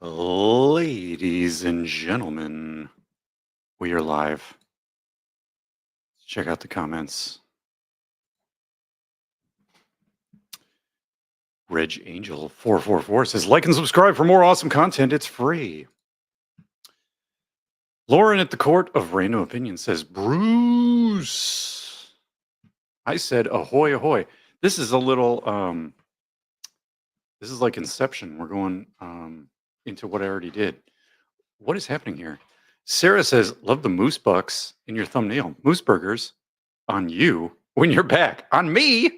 Ladies and gentlemen, we are live. Check out the comments. Reg Angel 444 says, like and subscribe for more awesome content. It's free. Lauren at the Court of Random Opinion says, Bruce. I said, ahoy, ahoy. This is a little, this is like Inception. We're going into what I already did. What is happening here? Sarah says, love the moose bucks in your thumbnail. Moose burgers on you when you're back. On me?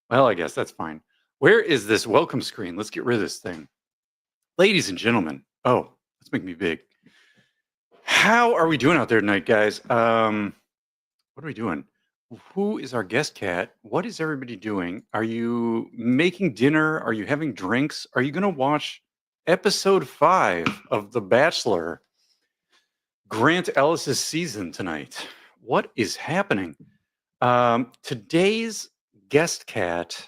Well, I guess that's fine. Where is this welcome screen? Let's get rid of this thing. Ladies and gentlemen. Oh, let's make me big. How are we doing out there tonight, guys? What are we doing? Who is our guest cat? What is everybody doing? Are you making dinner? Are you having drinks? Are you going to watch episode 5 of The Bachelor, Grant Ellis's season tonight? What is happening? Today's guest cat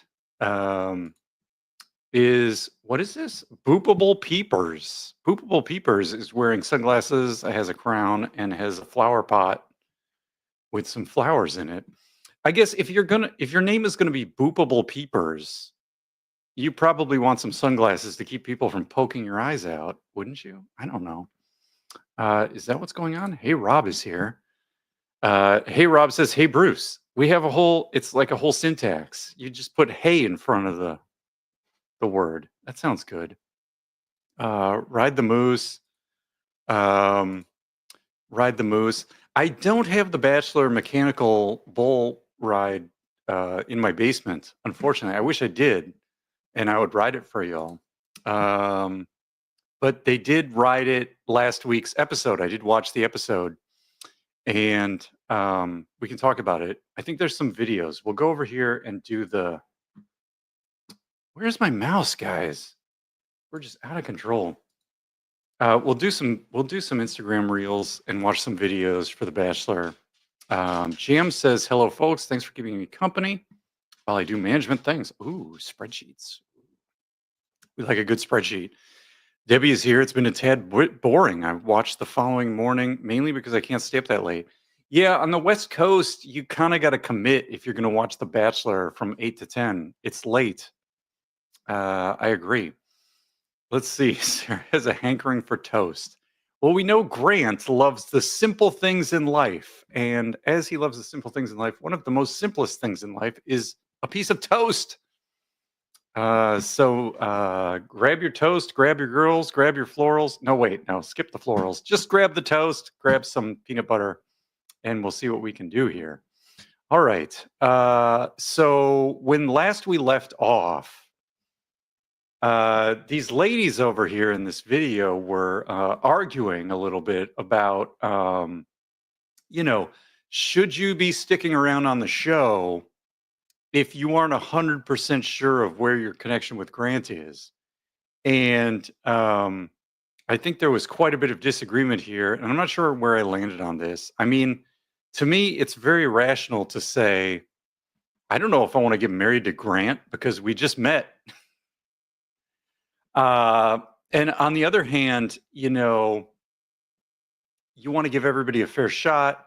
is, what is this? Boopable Peepers. Boopable Peepers is wearing sunglasses, has a crown, and has a flower pot with some flowers in it. I guess if your name is gonna be Boopable Peepers, you probably want some sunglasses to keep people from poking your eyes out, wouldn't you? I don't know. Is that what's going on? Hey, Rob is here. Hey, Rob says, hey, Bruce. We have it's like a whole syntax. You just put hey in front of the word. That sounds good. Ride the moose. Ride the moose. I don't have the Bachelor mechanical bull ride in my basement, unfortunately. I wish I did, and I would ride it for y'all. But they did ride it last week's episode. I did watch the episode, and we can talk about it. I think there's some videos. We'll go over here and do the... Where's my mouse, guys? We're just out of control. We'll do some Instagram reels and watch some videos for The Bachelor. Jam says, hello, folks. Thanks for keeping me company while I do management things. Ooh, spreadsheets. We like a good spreadsheet. Debbie is here. It's been a tad boring. I watched the following morning, mainly because I can't stay up that late. Yeah, on the West Coast, you kind of got to commit if you're going to watch The Bachelor from 8 to 10. It's late. I agree. Let's see. Sarah has a hankering for toast. Well, we know Grant loves the simple things in life. And as he loves the simple things in life, one of the most simplest things in life is a piece of toast. So grab your toast, grab your girls, grab your florals. No, wait, no, skip the florals. Just grab the toast, grab some peanut butter, and we'll see what we can do here. All right. So when last we left off, these ladies over here in this video were arguing a little bit about, should you be sticking around on the show if you aren't 100% sure of where your connection with Grant is? And I think there was quite a bit of disagreement here, and I'm not sure where I landed on this. I mean, to me, it's very rational to say, I don't know if I want to get married to Grant because we just met. And on the other hand, you want to give everybody a fair shot.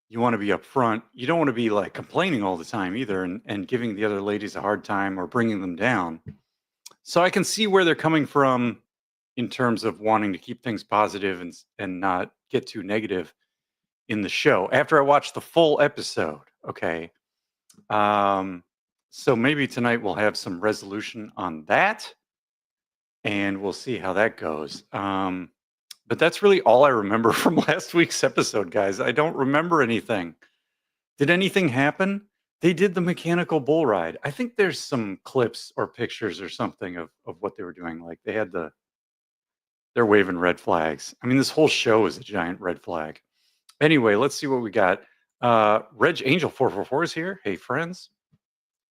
You want to be upfront. You don't want to be like complaining all the time either and giving the other ladies a hard time or bringing them down. So I can see where they're coming from in terms of wanting to keep things positive and not get too negative in the show after I watched the full episode. Okay. So maybe tonight we'll have some resolution on that. And we'll see how that goes. But that's really all I remember from last week's episode, guys. I don't remember anything. Did anything happen? They did the mechanical bull ride. I think there's some clips or pictures or something of what they were doing. Like they had they're waving red flags. I mean, this whole show is a giant red flag. Anyway, let's see what we got. Reg Angel 444 is here. Hey, friends.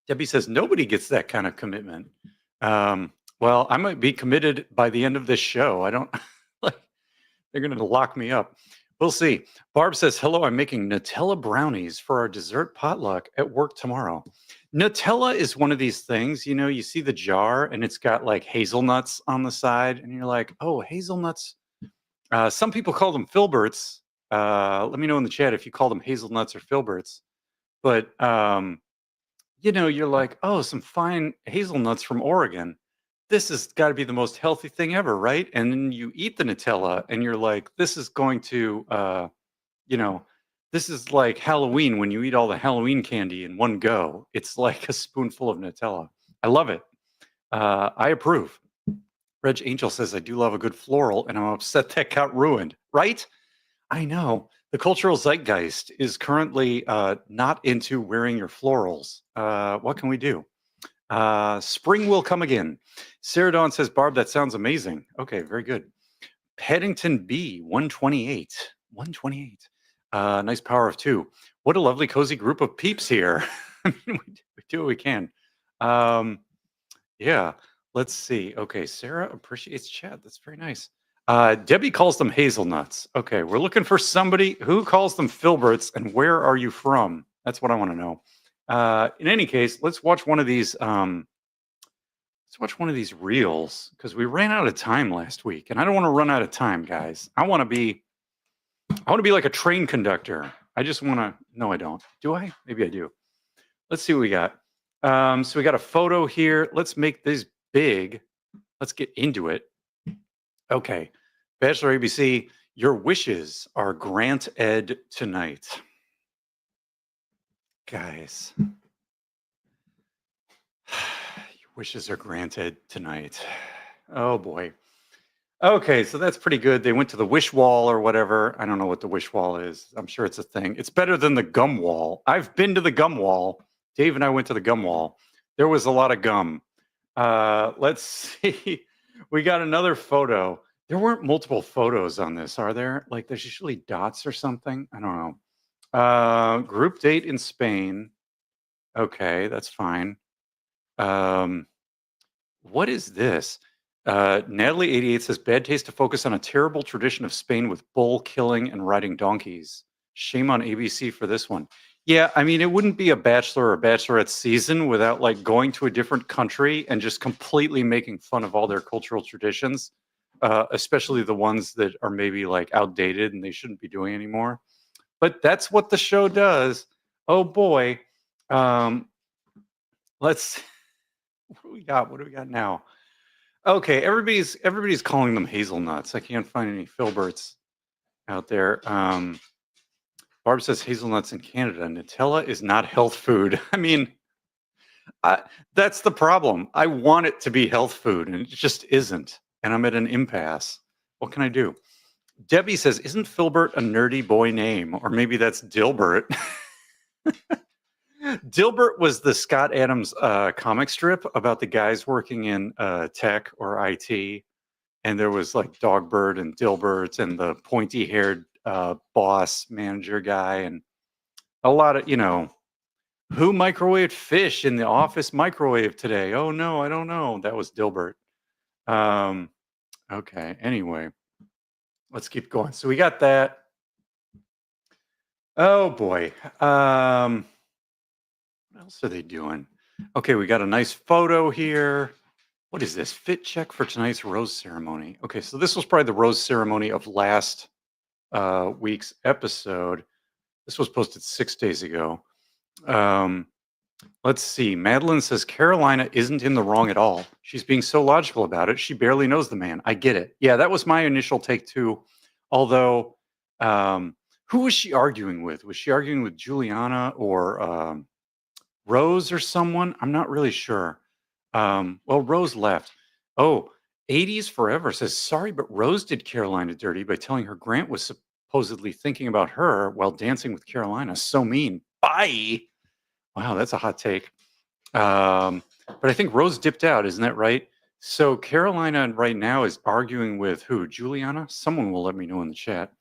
Debbie says, nobody gets that kind of commitment. Well, I might be committed by the end of this show. I don't like they're going to lock me up. We'll see. Barb says, hello, I'm making Nutella brownies for our dessert potluck at work tomorrow. Nutella is one of these things, you see the jar and it's got like hazelnuts on the side, and you're like, oh, hazelnuts. Some people call them filberts. Let me know in the chat if you call them hazelnuts or filberts. But you're like, oh, some fine hazelnuts from Oregon. This has got to be the most healthy thing ever, right? And then you eat the Nutella and you're like, this is going to, you know, this is like Halloween when you eat all the Halloween candy in one go. It's like a spoonful of Nutella. I love it. I approve. Reg Angel says, I do love a good floral, and I'm upset that got ruined, right? I know. The cultural zeitgeist is currently not into wearing your florals. What can we do? Spring will come again. Sarah Dawn says, Barb, that sounds amazing. Okay, very good. Paddington B, 128. 128. Nice power of two. What a lovely, cozy group of peeps here. I mean, we do what we can. Yeah, let's see. Okay, Sarah appreciates chat. That's very nice. Debbie calls them hazelnuts. Okay, we're looking for somebody who calls them filberts, and where are you from? That's what I want to know. In any case, let's watch one of these. Let's watch one of these reels because we ran out of time last week, and I don't want to run out of time, guys. I want to be like a train conductor. I just want to. No, I don't. Do I? Maybe I do. Let's see what we got. So we got a photo here. Let's make this big. Let's get into it. Okay. Bachelor ABC, your wishes are granted tonight. Guys, your wishes are granted tonight. Oh boy. Okay, so that's pretty good. They went to the wish wall or whatever. I don't know what the wish wall is. I'm sure it's a thing. It's better than the gum wall. I've been to the gum wall. Dave and I went to the gum wall. There was a lot of gum. Let's see. We got another photo. There weren't multiple photos on this, are there? Like there's usually dots or something. I don't know. Group date in Spain. Okay, that's fine. What is this? Natalie88 says, bad taste to focus on a terrible tradition of Spain with bull killing and riding donkeys. Shame on ABC for this one. Yeah, I mean, it wouldn't be a Bachelor or Bachelorette season without like going to a different country and just completely making fun of all their cultural traditions, especially the ones that are maybe like outdated and they shouldn't be doing anymore. But that's what the show does. Oh boy. Let's what do we got? What do we got now? Okay, everybody's calling them hazelnuts. I can't find any filberts out there. Barb says hazelnuts in Canada. Nutella is not health food. I mean, that's the problem. I want it to be health food, and it just isn't. And I'm at an impasse. What can I do? Debbie says, isn't Filbert a nerdy boy name? Or maybe that's Dilbert. Dilbert was the Scott Adams comic strip about the guys working in tech or IT. And there was like Dogbert and Dilbert and the pointy haired boss manager guy. And a lot of, who microwaved fish in the office microwave today? Oh, no, I don't know. That was Dilbert. Okay. Anyway, let's keep going. So we got that. Oh, boy. What else are they doing? Okay, we got a nice photo here. What is this? Fit check for tonight's rose ceremony. Okay, so this was probably the rose ceremony of last week's episode. This was posted 6 days ago. Let's see. Madeline says Carolina isn't in the wrong at all. She's being so logical about it. She barely knows the man. I get it. Yeah, that was my initial take too. Although, who was she arguing with? Was she arguing with Juliana or Rose or someone? I'm not really sure. Well, Rose left. Oh, 80s Forever says, sorry, but Rose did Carolina dirty by telling her Grant was supposedly thinking about her while dancing with Carolina. So mean. Bye. Wow, that's a hot take. But I think Rose dipped out, isn't that right? So Carolina right now is arguing with who? Juliana? Someone will let me know in the chat.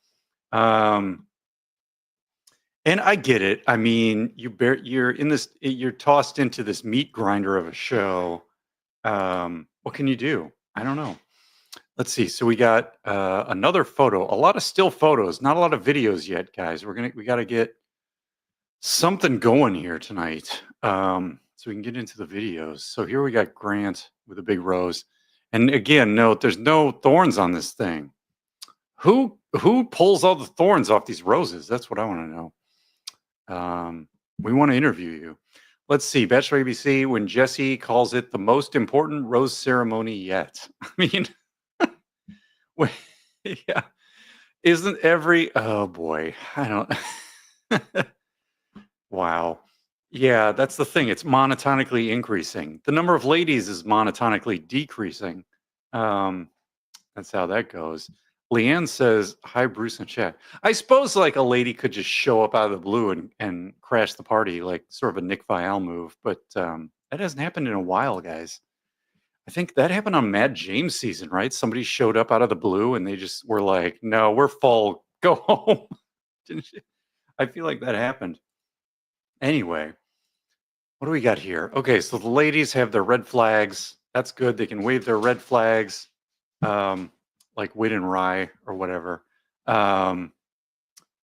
And I get it. I mean, you're tossed into this meat grinder of a show. What can you do? I don't know. Let's see. So we got another photo, a lot of still photos, not a lot of videos yet, guys. We got to get something going here tonight. so we can get into the videos. So here we got Grant with a big rose. And again, note there's no thorns on this thing. Who pulls all the thorns off these roses? That's what I want to know. We want to interview you. Let's see, Bachelor ABC, when Jesse calls it the most important rose ceremony yet. I mean, wait, yeah. Isn't every oh boy, I don't wow. Yeah, that's the thing. It's monotonically increasing. The number of ladies is monotonically decreasing. Um, that's how that goes. Leanne says, "Hi, Bruce and chat." I suppose like a lady could just show up out of the blue and crash the party, like sort of a Nick Vial move, but that hasn't happened in a while, guys. I think that happened on Mad James season, right? Somebody showed up out of the blue and they just were like, "No, we're full. Go home." Didn't you? I feel like that happened. Anyway, what do we got here? Okay, so the ladies have their red flags. That's good. They can wave their red flags, um, like Wit and Rye or whatever. Um,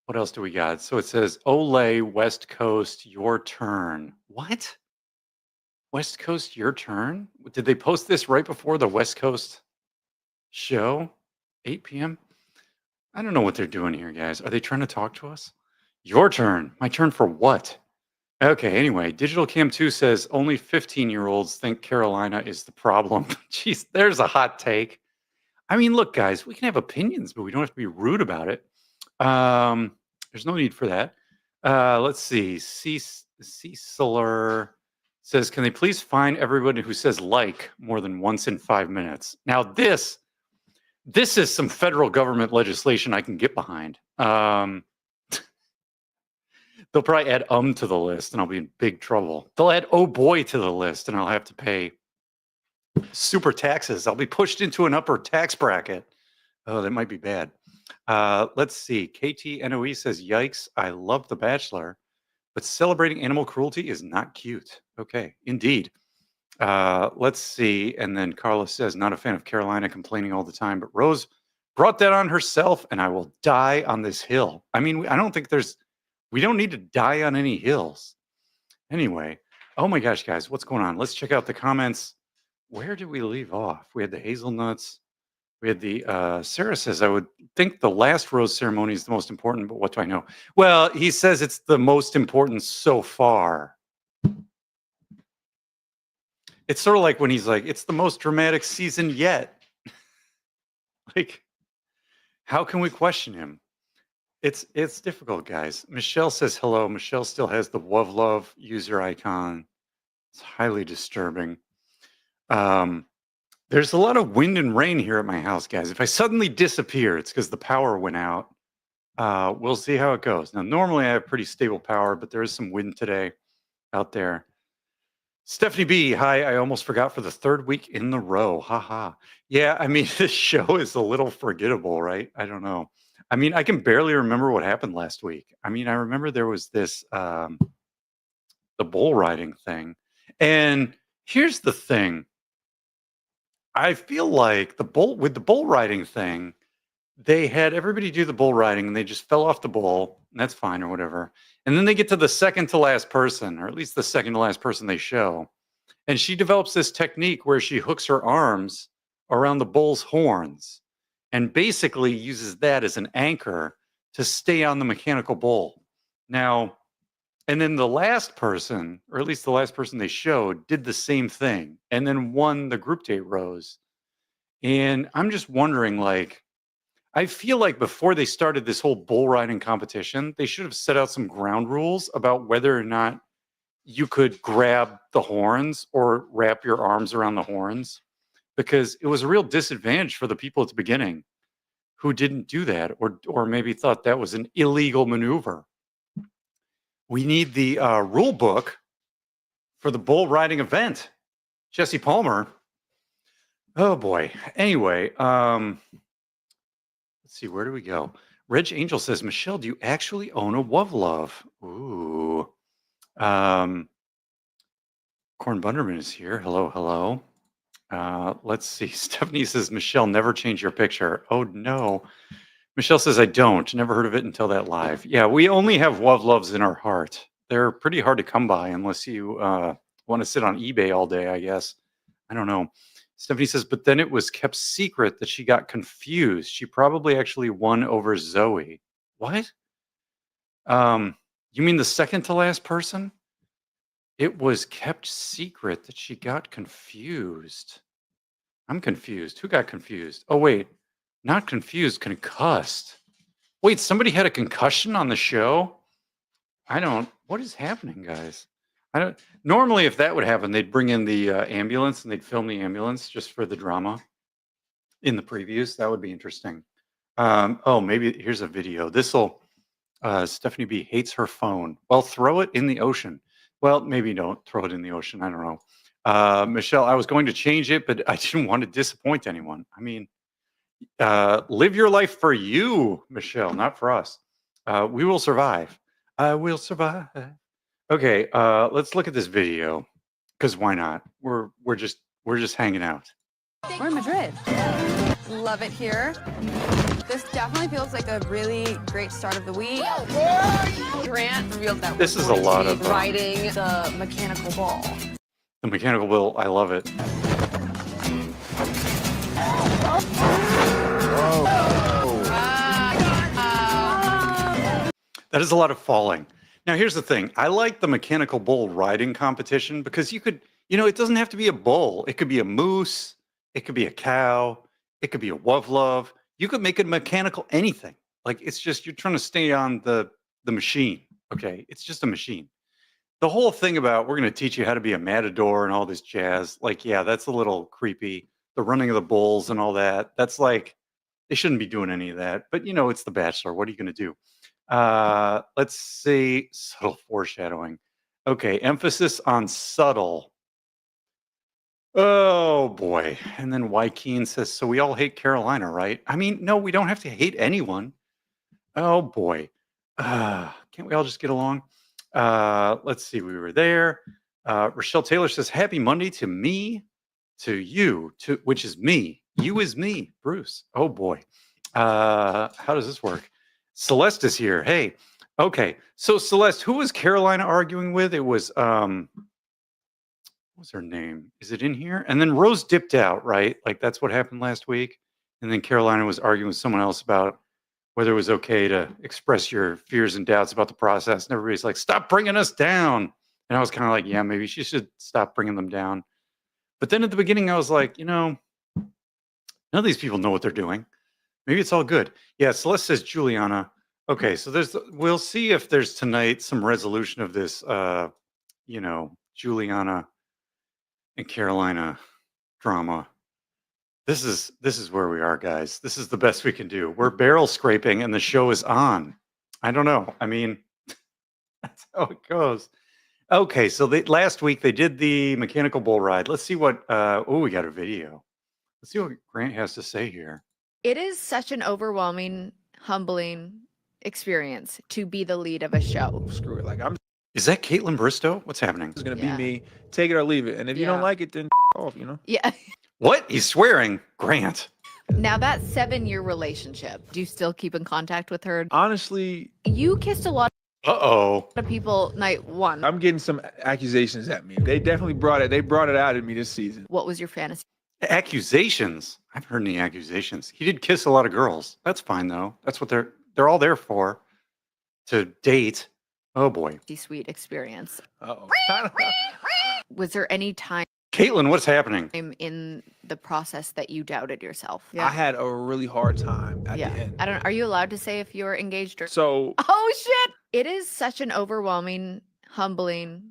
what else do we got? So it says, Olay, West Coast, your turn. What? West Coast, your turn? Did they post this right before the West Coast show? 8 p.m.? I don't know what they're doing here, guys. Are they trying to talk to us? Your turn. My turn for what? Okay, anyway, Digital Cam 2 says only 15-year-olds think Carolina is the problem. Jeez, there's a hot take. I mean, look, guys, we can have opinions, but we don't have to be rude about it. There's no need for that. Let's see. Ceciler says, can they please find everybody who says like more than once in 5 minutes? Now, this is some federal government legislation I can get behind. They'll probably add to the list and I'll be in big trouble. They'll add oh boy to the list and I'll have to pay super taxes. I'll be pushed into an upper tax bracket. Oh, that might be bad. Let's see. KTNOE says, yikes, I love The Bachelor, but celebrating animal cruelty is not cute. Okay, indeed. Let's see. And then Carla says, not a fan of Carolina, complaining all the time, but Rose brought that on herself and I will die on this hill. I mean, I don't think we don't need to die on any hills. Anyway, oh my gosh, guys, what's going on? Let's check out the comments. Where did we leave off? We had the hazelnuts. We had the, Sarah says, I would think the last rose ceremony is the most important, but what do I know? Well, he says it's the most important so far. It's sort of like when he's like, it's the most dramatic season yet. Like, how can we question him? It's difficult, guys. Michelle says hello. Michelle still has the Wovlove user icon. It's highly disturbing. There's a lot of wind and rain here at my house, guys. If I suddenly disappear, it's because the power went out. We'll see how it goes. Now, normally I have pretty stable power, but there is some wind today out there. Stephanie B, hi. I almost forgot for the third week in the row. Haha. Yeah, I mean, this show is a little forgettable, right? I don't know. I mean, I can barely remember what happened last week. I mean, I remember there was this the bull riding thing. And here's the thing. I feel like the bull riding thing, they had everybody do the bull riding and they just fell off the bull, and that's fine or whatever. And then they get to the second to last person, or at least the second to last person they show. And she develops this technique where she hooks her arms around the bull's horns and basically uses that as an anchor to stay on the mechanical bull. Now, and then the last person, or at least the last person they showed, did the same thing and then won the group date rose. And I'm just wondering, like, I feel like before they started this whole bull riding competition, they should have set out some ground rules about whether or not you could grab the horns or wrap your arms around the horns, because it was a real disadvantage for the people at the beginning who didn't do that, or maybe thought that was an illegal maneuver. We need the rule book for the bull riding event. Jesse Palmer. Oh boy. Anyway, let's see, where do we go? Reg Angel says, Michelle, do you actually own a Wovlove? Ooh. Corn Bunderman is here. Hello, hello. Let's see. Stephanie says, Michelle, never change your picture. Oh no. Michelle says, I don't. Never heard of it until that live. Yeah, we only have Wovloves in our heart. They're pretty hard to come by unless you want to sit on eBay all day, I guess. I don't know. Stephanie says, but then it was kept secret that she got confused. She probably actually won over Zoe. What? You mean the second to last person? It was kept secret that she got confused. I'm confused. Who got confused? Oh, wait. Not confused, concussed. Wait, somebody had a concussion on the show? What is happening, guys? Normally, if that would happen, they'd bring in the ambulance and they'd film the ambulance just for the drama in the previews. That would be interesting. Oh, maybe here's a video. Stephanie B hates her phone. Well, throw it in the ocean. Well, maybe don't throw it in the ocean. I don't know. Michelle, I was going to change it, but I didn't want to disappoint anyone. I mean, live your life for you, Michelle, not for us. We will survive. I will survive. Okay, let's look at this video, because why not? We're just hanging out. We're in Madrid. Love it here. This definitely feels like a really great start of the week. Grant revealed that this is a lot of riding the mechanical ball. The mechanical bull, I love it. That is a lot of falling. Now, here's the thing. I like the mechanical bull riding competition because you could, it doesn't have to be a bull. It could be a moose. It could be a cow. It could be a wovlove. You could make it mechanical anything. Like, it's just, you're trying to stay on the machine. Okay. It's just a machine. The whole thing about we're going to teach you how to be a matador and all this jazz. Like, yeah, that's a little creepy. The running of the bulls and all that. That's like, they shouldn't be doing any of that. But, it's The Bachelor. What are you going to do? Let's see. Subtle foreshadowing. Okay. Emphasis on subtle. Oh boy. And then Joaquin says, so we all hate Carolina, right? I mean, no, we don't have to hate anyone. Oh boy. Can't we all just get along? Let's see. We were there. Rochelle Taylor says, happy Monday to me, to you, which is me. You is me, Bruce. Oh boy. How does this work? Celeste is here. Hey. Okay. So Celeste, who was Carolina arguing with? It was what's her name? Is it in here? And then Rose dipped out, right? Like that's what happened last week. And then Carolina was arguing with someone else about whether it was okay to express your fears and doubts about the process. And everybody's like, stop bringing us down. And I was kind of like, yeah, maybe she should stop bringing them down. But then at the beginning, I was like, none of these people know what they're doing. Maybe it's all good. Yeah, Celeste says Juliana. Okay, so we'll see if there's tonight some resolution of this, Juliana and Carolina drama. This is where we are, guys. This is the best we can do. We're barrel scraping and the show is on. I don't know. I mean, that's how it goes. Okay, so last week they did the mechanical bull ride. Let's see what we got a video. Let's see what Grant has to say here. It is such an overwhelming, humbling experience to be the lead of a show. Screw it. Is that Caitlin Bristow? What's happening? It's gonna be me. Take it or leave it. And if you don't like it, then off, Yeah. What? He's swearing. Grant. Now that 7-year relationship, do you still keep in contact with her? Honestly, You kissed a lot Uh-oh. of people night one. I'm getting some accusations at me. They definitely brought it out at me this season. What was your fantasy? Accusations? I haven't heard any accusations. He did kiss a lot of girls. That's fine though. That's what they're all there for. To date. Oh boy. Sweet experience. Uh-oh. Was there any time Caitlin, what's happening? in the process that you doubted yourself? I had a really hard time at the end. Are you allowed to say if you're engaged or? So Oh shit! It is such an overwhelming, humbling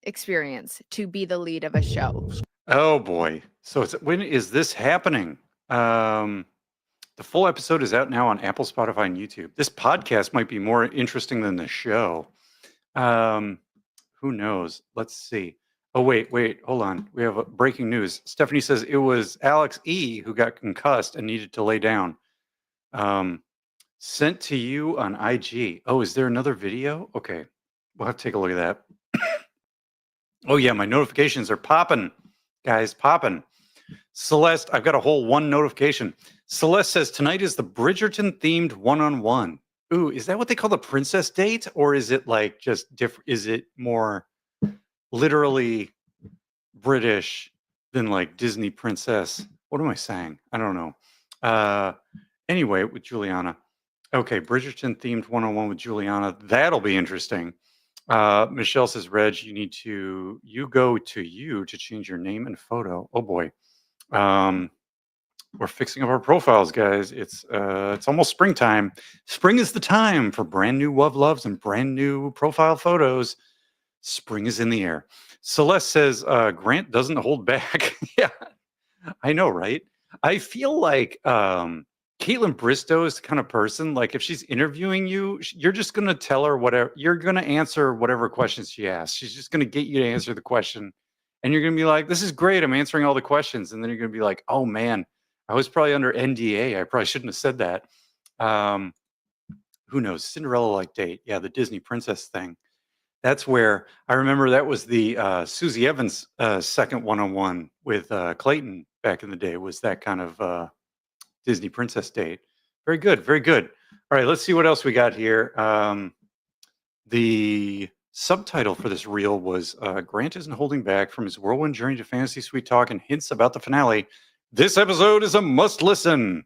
experience to be the lead of a show. Oh boy. So when is this happening? The full episode is out now on Apple, Spotify, and YouTube. This podcast might be more interesting than the show. Who knows? Let's see. Oh, wait, hold on. We have breaking news. Stephanie says it was Alex E who got concussed and needed to lay down. Sent to you on IG. Oh, is there another video? Okay. We'll have to take a look at that. Oh, yeah, my notifications are popping. Guys, popping. Celeste, I've got a whole one notification. Celeste says tonight is the Bridgerton themed one-on-one. Ooh, is that what they call the princess date? Or is it like just different? Is it more literally British than like Disney princess. What am I saying? I don't know. Anyway, with Juliana. Okay, Bridgerton themed 101 with Juliana. That'll be interesting. Michelle says, Reg, you go to you to change your name and photo. Oh boy. We're fixing up our profiles, guys. It's almost springtime. Spring is the time for brand new loves and brand new profile photos. Spring is in the air. Celeste says, Grant doesn't hold back. Yeah, I know, right? I feel like Caitlin Bristow is the kind of person, like if she's interviewing you, you're just going to tell her whatever, you're going to answer whatever questions she asks. She's just going to get you to answer the question. And you're going to be like, this is great. I'm answering all the questions. And then you're going to be like, oh man, I was probably under NDA. I probably shouldn't have said that. Who knows? Cinderella-like date. Yeah, the Disney princess thing. That's where I remember that was the Susie Evans second one-on-one with Clayton back in the day, was that kind of Disney princess date. Very good. Very good. All right, let's see what else we got here. The subtitle for this reel was Grant isn't holding back from his whirlwind journey to fantasy sweet talk and hints about the finale. This episode is a must listen.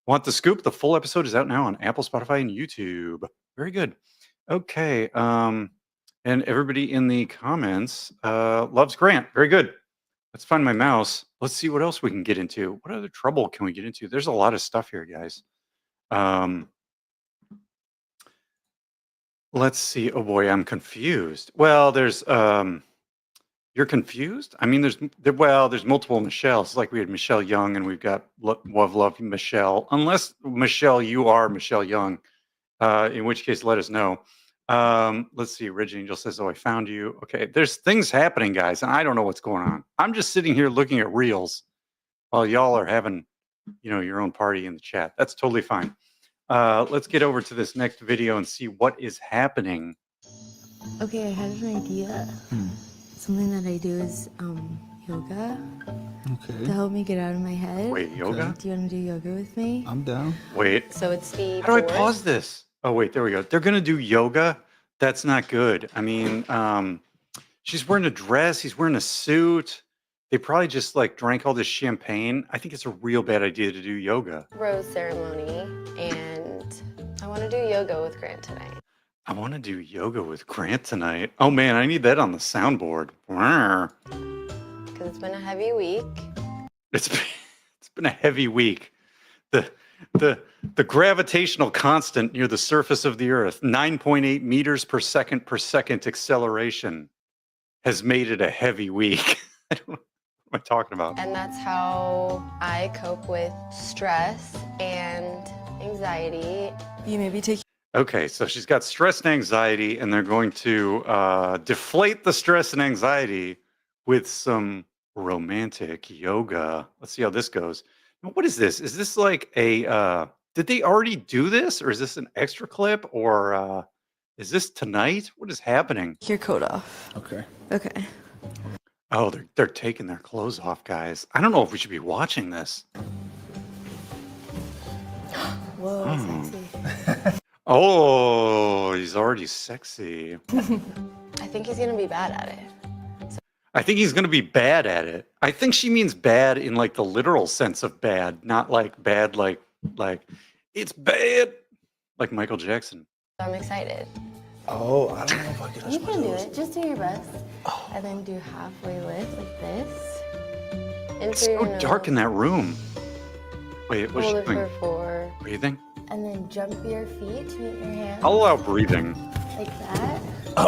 Want the scoop? The full episode is out now on Apple, Spotify, and YouTube. Very good. Okay. And everybody in the comments loves Grant. Very good. Let's find my mouse. Let's see what else we can get into. What other trouble can we get into? There's a lot of stuff here, guys. Let's see. Oh boy, I'm confused. Well, there's you're confused? I mean, there's multiple Michelles. Like we had Michelle Young and we've got Love Michelle. Unless Michelle, you are Michelle Young, in which case let us know. Let's see. Reg Angel says, oh, I found you. Okay, there's things happening, guys, and I don't know what's going on. I'm just sitting here looking at reels while y'all are having, your own party in the chat. That's totally fine. Let's get over to this next video and see what is happening. Okay, I had an idea. Something that I do is yoga Okay. to help me get out of my head. Wait, yoga? Do you want to do yoga with me? I'm down. Wait, So it's the how do I pause this? Oh, wait, there we go. They're going to do yoga? That's not good. I mean, she's wearing a dress. He's wearing a suit. They probably just like drank all this champagne. I think it's a real bad idea to do yoga. rose ceremony, and I want to do yoga with Grant tonight. I want to do yoga with Grant tonight. Oh man, I need that on the soundboard. Because it's been a heavy week. It's been a heavy week. The gravitational constant near the surface of the Earth, 9.8 meters per second acceleration, has made it a heavy week. I don't know what am I talking about. And that's how I cope with stress and anxiety. You maybe take Okay, so she's got stress and anxiety, and they're going to deflate the stress and anxiety with some romantic yoga. Let's see how this goes. What is this? Is this like a, did they already do this? Or is this an extra clip? Or is this tonight? What is happening? your coat off. Okay. Okay. Oh, they're taking their clothes off, guys. I don't know if we should be watching this. Whoa, sexy. Oh, he's already sexy. I think he's gonna be bad at it. I think he's going to be bad at it. I think she means bad in like the literal sense of bad, not like bad like it's bad like Michael Jackson. So I'm excited. Oh, I don't know if I can. You can do it. Just do your best. And then do halfway lift like this. In It's through so your dark in nose. that room. Wait, what's Hold she it for doing? 4. Breathing? And then jump your feet to meet your hands. I'll allow breathing. Like that.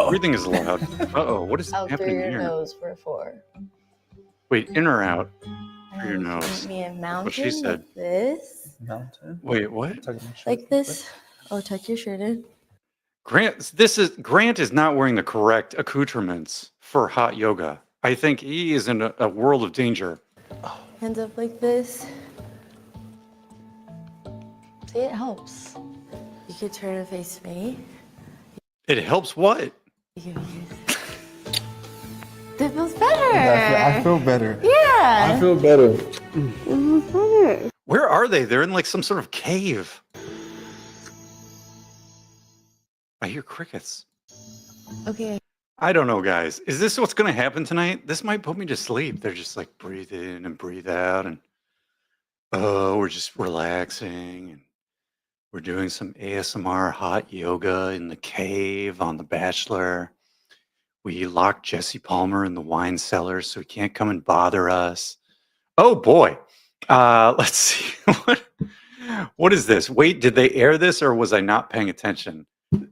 Breathing is allowed. Uh-oh, what is Out through happening your here? nose for 4. Wait, in or out? And Through your then nose. Meet me a mountain What she said. like this. Mountain. Wait, what? Tuck my shirt Like this. Oh, tuck your shirt in. Grant is not wearing the correct accoutrements for hot yoga. I think he is in a world of danger. Hands up like this. See, it helps. You could turn and face me. It helps what? You can That feels better. I feel better. Yeah. I feel better. Where are they? They're in like some sort of cave. I hear crickets. Okay. I don't know, guys. Is this what's going to happen tonight? This might put me to sleep. They're just like breathe in and breathe out, and oh, we're just relaxing, and we're doing some ASMR hot yoga in the cave on The Bachelor. We locked Jesse Palmer in the wine cellar so he can't come and bother us. Oh boy. Let's see. What is this? Wait, did they air this or was I not paying attention?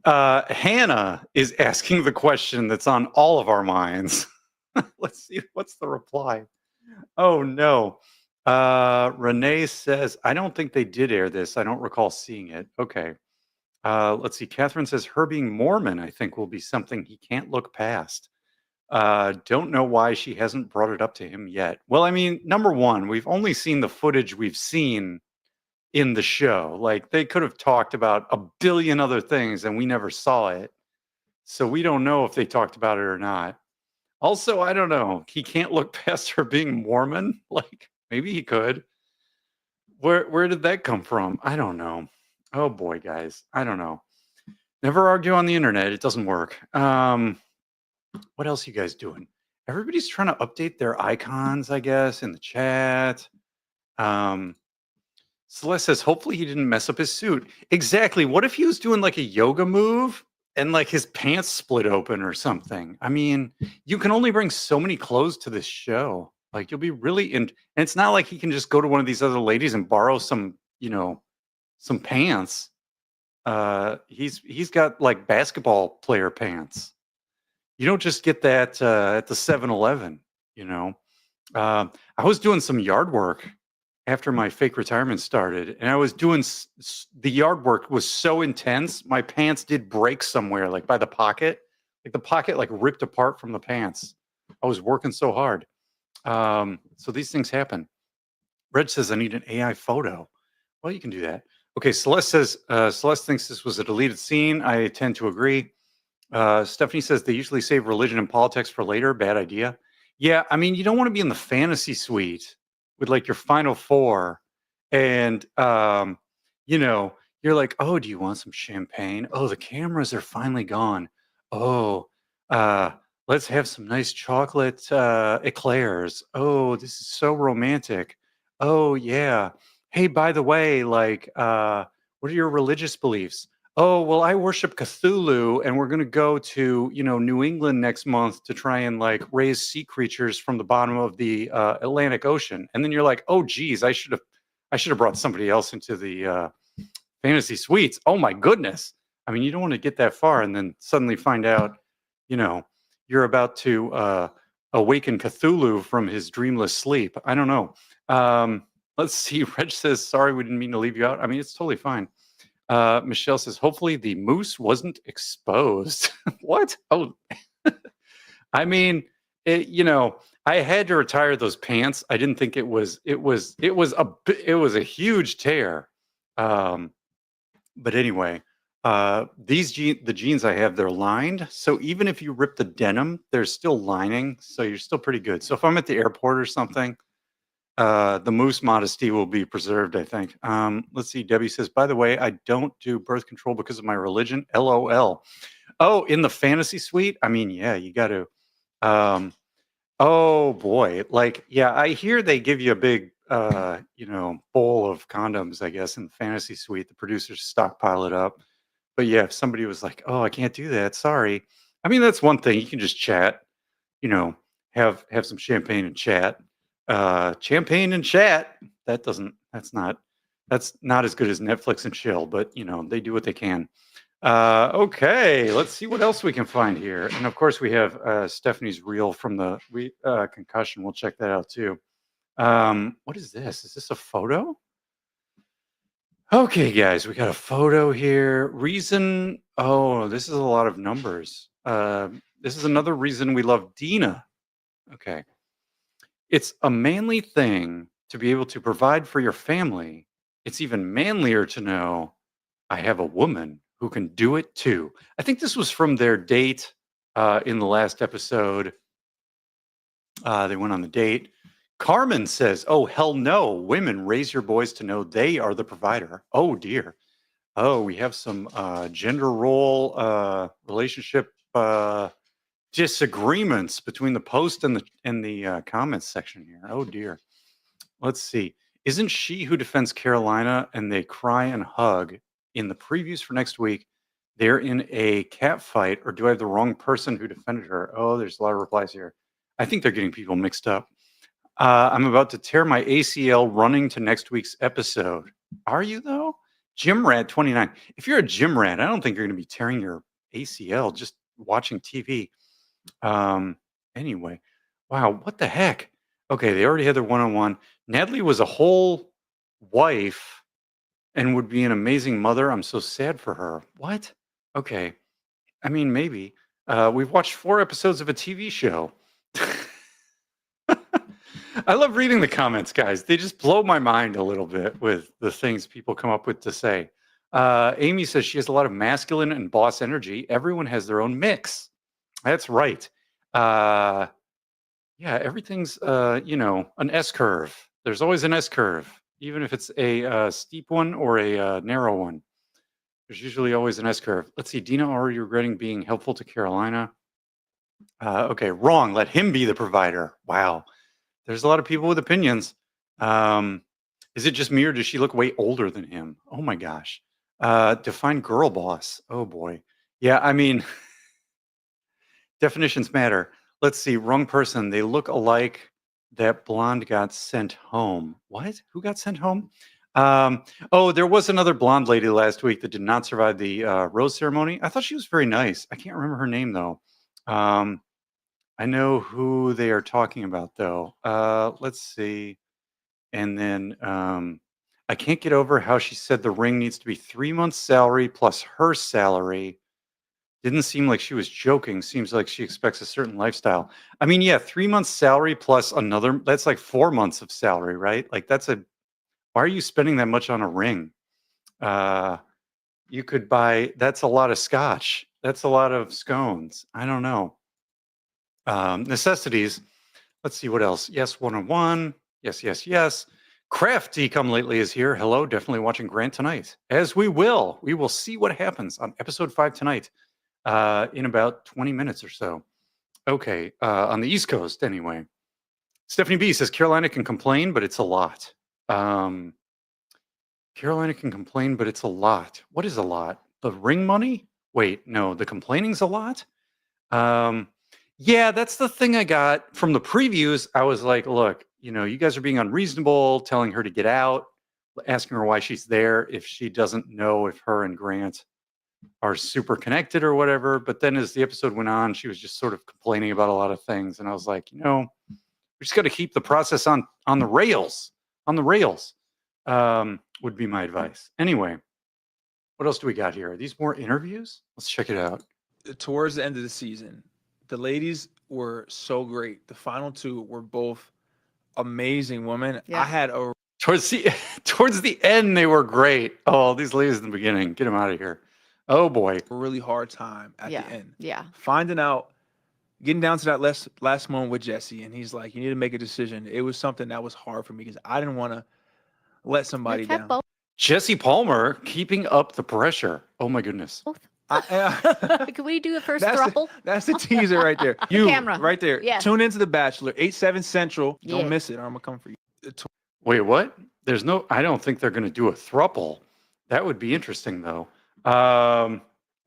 Hannah is asking the question that's on all of our minds. Let's see. What's the reply? Oh no. Renee says, I don't think they did air this. I don't recall seeing it. Okay. Let's see. Catherine says, her being Mormon, I think, will be something he can't look past. Don't know why she hasn't brought it up to him yet. Well, I mean, number one, we've only seen the footage we've seen in the show. Like, they could have talked about a billion other things and we never saw it. So we don't know if they talked about it or not. Also, I don't know. He can't look past her being Mormon. Like, maybe he could. Where did that come from? I don't know. Oh boy, guys. I don't know. Never argue on the internet. It doesn't work. What else you guys doing? Everybody's trying to update their icons, I guess, in the chat. Celeste says, hopefully he didn't mess up his suit. Exactly. What if he was doing like a yoga move and like his pants split open or something? I mean, you can only bring so many clothes to this show. Like, you'll be really in, and it's not like he can just go to one of these other ladies and borrow some, some pants. He's got like basketball player pants. You don't just get that at the 7-Eleven, I was doing some yard work after my fake retirement started, and I was doing the yard work was so intense, my pants did break somewhere, like by the pocket. Like the pocket like ripped apart from the pants. I was working so hard. So these things happen. Red says, I need an AI photo. Well, you can do that. Okay, Celeste says, Celeste thinks this was a deleted scene. I tend to agree. Stephanie says they usually save religion and politics for later. Bad idea. Yeah, I mean, you don't want to be in the fantasy suite with like your final four, and you're like, oh, do you want some champagne? Oh, the cameras are finally gone. Oh, let's have some nice chocolate eclairs. Oh, this is so romantic. Oh yeah. Hey, by the way, like, what are your religious beliefs? Oh, well, I worship Cthulhu, and we're going to go to, New England next month to try and like raise sea creatures from the bottom of the Atlantic Ocean. And then you're like, oh, geez, I should have brought somebody else into the fantasy suites. Oh my goodness. I mean, you don't want to get that far and then suddenly find out, you're about to awaken Cthulhu from his dreamless sleep. I don't know. Let's see. Reg says, sorry, we didn't mean to leave you out. I mean, it's totally fine. Michelle says, hopefully the moose wasn't exposed. What? Oh, I mean, I had to retire those pants. I didn't think it was a huge tear. But anyway, the jeans I have, they're lined. So even if you rip the denim, there's still lining. So you're still pretty good. So if I'm at the airport or something, the moose modesty will be preserved, I think. Let's see. Debbie says, by the way, I don't do birth control because of my religion. LOL. Oh, in the fantasy suite? I mean, yeah, you got to. Oh boy. Like, yeah, I hear they give you a big, bowl of condoms, I guess, in the fantasy suite. The producers stockpile it up. But yeah, if somebody was like, oh, I can't do that. Sorry. I mean, that's one thing. You can just chat, have some champagne and chat. Champagne and chat. That's not as good as Netflix and chill, but they do what they can. Okay, let's see what else we can find here. And of course we have Stephanie's reel from the concussion. We'll check that out too. What is this? Is this a photo? Okay, guys, we got a photo here. Reason. Oh, this is a lot of numbers. This is another reason we love Dina. Okay. It's a manly thing to be able to provide for your family. It's even manlier to know I have a woman who can do it too. I think this was from their date in the last episode. They went on the date. Carmen says, oh, hell no. Women, raise your boys to know they are the provider. Oh, dear. Oh, we have some gender role relationship disagreements between the post and the comments section here. Oh dear. Let's see. Isn't she who defends Carolina and they cry and hug in the previews for next week? They're in a cat fight, or do I have the wrong person who defended her? Oh, there's a lot of replies here. I think they're getting people mixed up. I'm about to tear my ACL running to next week's episode. Are you though? Gym Rat 29. If you're a gym rat, I don't think you're going to be tearing your ACL just watching TV. Anyway, wow, what the heck? Okay, they already had their one-on-one. Natalie was a whole wife and would be an amazing mother. I'm so sad for her. What? Okay. I mean, maybe. We've watched 4 episodes of a TV show. I love reading the comments, guys. They just blow my mind a little bit with the things people come up with to say. Amy says she has a lot of masculine and boss energy. Everyone has their own mix. That's right. Yeah, everything's, an S curve. There's always an S curve, even if it's a steep one or a narrow one. There's usually always an S curve. Let's see. Dina already regretting being helpful to Carolina. Okay, wrong. Let him be the provider. Wow. There's a lot of people with opinions. Is it just me or does she look way older than him? Oh my gosh. Define girl boss. Oh boy. Yeah, I mean, definitions matter. Let's see. Wrong person. They look alike. That blonde got sent home. What? Who got sent home? There was another blonde lady last week that did not survive the rose ceremony. I thought she was very nice. I can't remember her name though. I know who they are talking about though. Let's see. And then I can't get over how she said the ring needs to be 3 months' salary plus her salary. Didn't seem like she was joking. Seems like she expects a certain lifestyle. I mean, yeah, 3 months' salary plus another, that's like 4 months of salary, right? Like why are you spending that much on a ring? You could buy, that's a lot of scotch. That's a lot of scones. I don't know. Necessities. Let's see what else. Yes, 101. Yes, yes, yes. Crafty Come Lately is here. Hello, definitely watching Grant tonight. As we will. We will see what happens on episode 5 tonight in about 20 minutes or so. Okay, on the East Coast anyway. Stephanie B says Carolina can complain, but it's a lot. Carolina can complain, but it's a lot. What is a lot? The ring money? Wait, no, the complaining's a lot? Yeah, that's the thing I got from the previews. I was like, look, you guys are being unreasonable, telling her to get out, asking her why she's there if she doesn't know if her and Grant are super connected or whatever. But then as the episode went on, she was just sort of complaining about a lot of things. And I was like, we just got to keep the process on the rails. On the rails would be my advice. Anyway, what else do we got here? Are these more interviews? Let's check it out. Towards the end of the season, the ladies were so great. The final 2 were both amazing women. Yeah. I had a Towards the end, they were great. Oh, these ladies in the beginning, get them out of here. Oh boy. really hard time at the end. Yeah. Finding out, getting down to that last moment with Jesse, and he's like, you need to make a decision. It was something that was hard for me because I didn't want to let somebody down. Jesse Palmer keeping up the pressure. Oh my goodness. Can we do a first throuple? That's the teaser right there. Camera. Right there. Yeah. Tune into The Bachelor, 8/7 Central. Yeah. Don't miss it, or I'm going to come for you. Wait, what? I don't think they're going to do a throuple. That would be interesting though.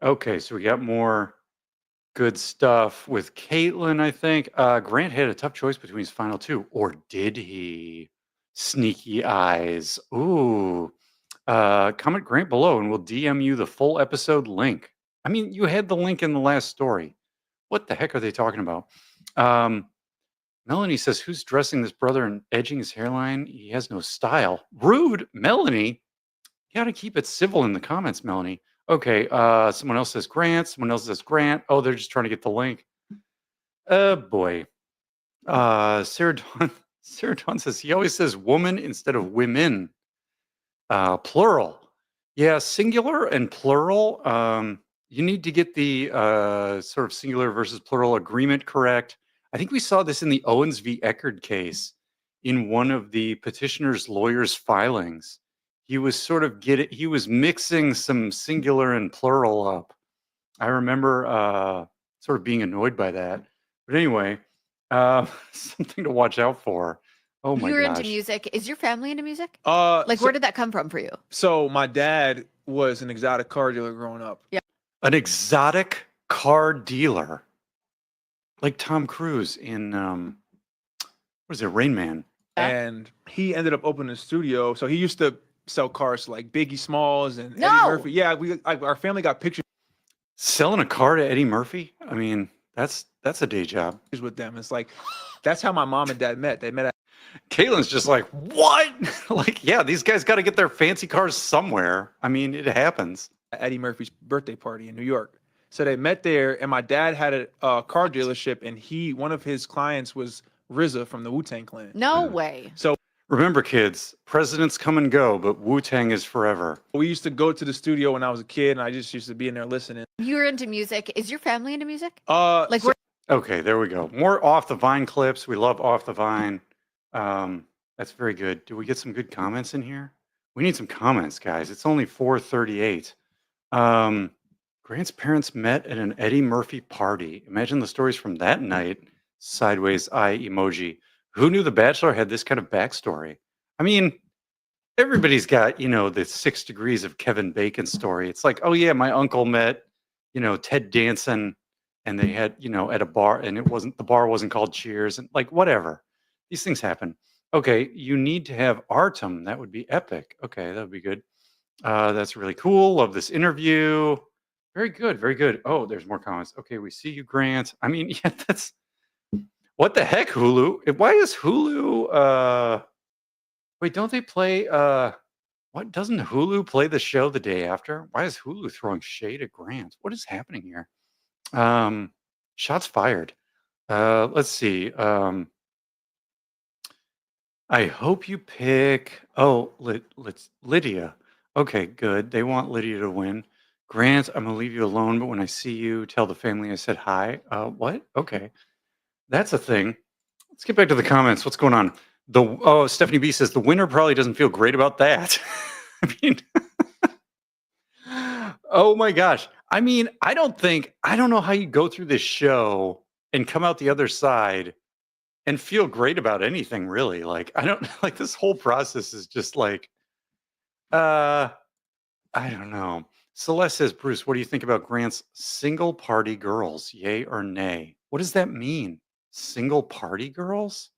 Okay, so we got more good stuff with Caitlin, I think. Grant had a tough choice between his final 2, or did he? Sneaky eyes. Ooh. Comment Grant below and we'll DM you the full episode link. I mean, you had the link in the last story. What the heck are they talking about? Melanie says, who's dressing this brother and edging his hairline? He has no style. Rude, Melanie. You got to keep it civil in the comments, Melanie. Okay, someone else says Grant. Someone else says Grant. Oh, they're just trying to get the link. Oh, boy. Sarah Dawn says, he always says woman instead of women. Plural. Yeah, singular and plural. You need to get the sort of singular versus plural agreement correct. I think we saw this in the Owens v. Eckerd case in one of the petitioner's lawyer's filings. He was he was mixing some singular and plural up. I remember sort of being annoyed by that. But anyway, something to watch out for. Oh my You're into gosh. music. Is your family into music? So, Where did that come from for you? so my dad was an exotic car dealer growing up. An exotic car dealer. Like Tom Cruise in what is it, Rain Man? And he ended up opening a studio. So he used to sell cars to like Biggie Smalls and Eddie No! Murphy. Yeah, our family got pictures Selling a car to Eddie Murphy? I mean, that's a day job. with them. It's like that's how my mom and dad met. They met at Caitlin's just like, what? Like, yeah, these guys got to get their fancy cars somewhere. I mean, it happens. Eddie Murphy's birthday party in New York. So they met there, and my dad had a car dealership, and one of his clients was RZA from the Wu-Tang Clan. No way. So Remember, kids, presidents come and go, but Wu-Tang is forever. we used to go to the studio when I was a kid, and I just used to be in there listening. You're into music. Is your family into music? So- Where Okay, there we go. More Off the Vine clips. We love Off the Vine. That's very good. Do we get some good comments in here? We need some comments, guys. It's only 4:38. Grant's parents met at an Eddie Murphy party. Imagine the stories from that night. Sideways eye emoji. Who knew The Bachelor had this kind of backstory? I mean, everybody's got, the 6 degrees of Kevin Bacon story. It's like, oh yeah, my uncle met, Ted Danson, and they had, at a bar, and the bar wasn't called Cheers, and like whatever. These things happen. Okay, you need to have Artem. That would be epic. Okay, that would be good. That's really cool. Love this interview. Very good, very good. Oh, there's more comments. Okay, we see you, Grant. I mean, yeah, that's what the heck, Hulu? Why is Hulu? Wait, don't they play? What doesn't Hulu play the show the day after? Why is Hulu throwing shade at Grant? What is happening here? Shots fired. Let's see. I hope you pick. Oh, let's Lydia. Okay, good. They want Lydia to win. Grant, I'm gonna leave you alone, but when I see you, tell the family I said hi. What? Okay, that's a thing. Let's get back to the comments. What's going on? Stephanie B says the winner probably doesn't feel great about that. I mean, oh my gosh. I mean, I don't know how you go through this show and come out the other side and feel great about anything, really. Like, I don't like this whole process is just like, I don't know. Celeste says, Bruce, what do you think about Grant's single party girls? Yay or nay? What does that mean? Single party girls?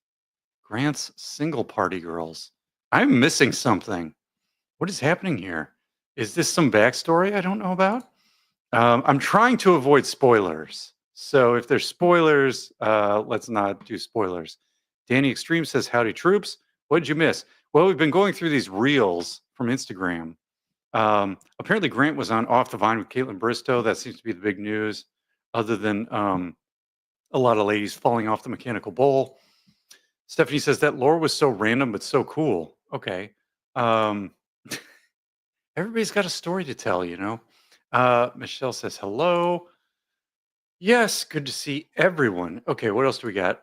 Grant's single party girls. I'm missing something. What is happening here? Is this some backstory I don't know about? I'm trying to avoid spoilers. So if there's spoilers, let's not do spoilers. Danny Extreme says, howdy troops. What did you miss? Well, we've been going through these reels from Instagram. Apparently Grant was on Off the Vine with Caitlin Bristow. That seems to be the big news, other than a lot of ladies falling off the mechanical bull. Stephanie says that lore was so random, but so cool. Okay. Everybody's got a story to tell, Michelle says, hello. Yes, good to see everyone. Okay, what else do we got?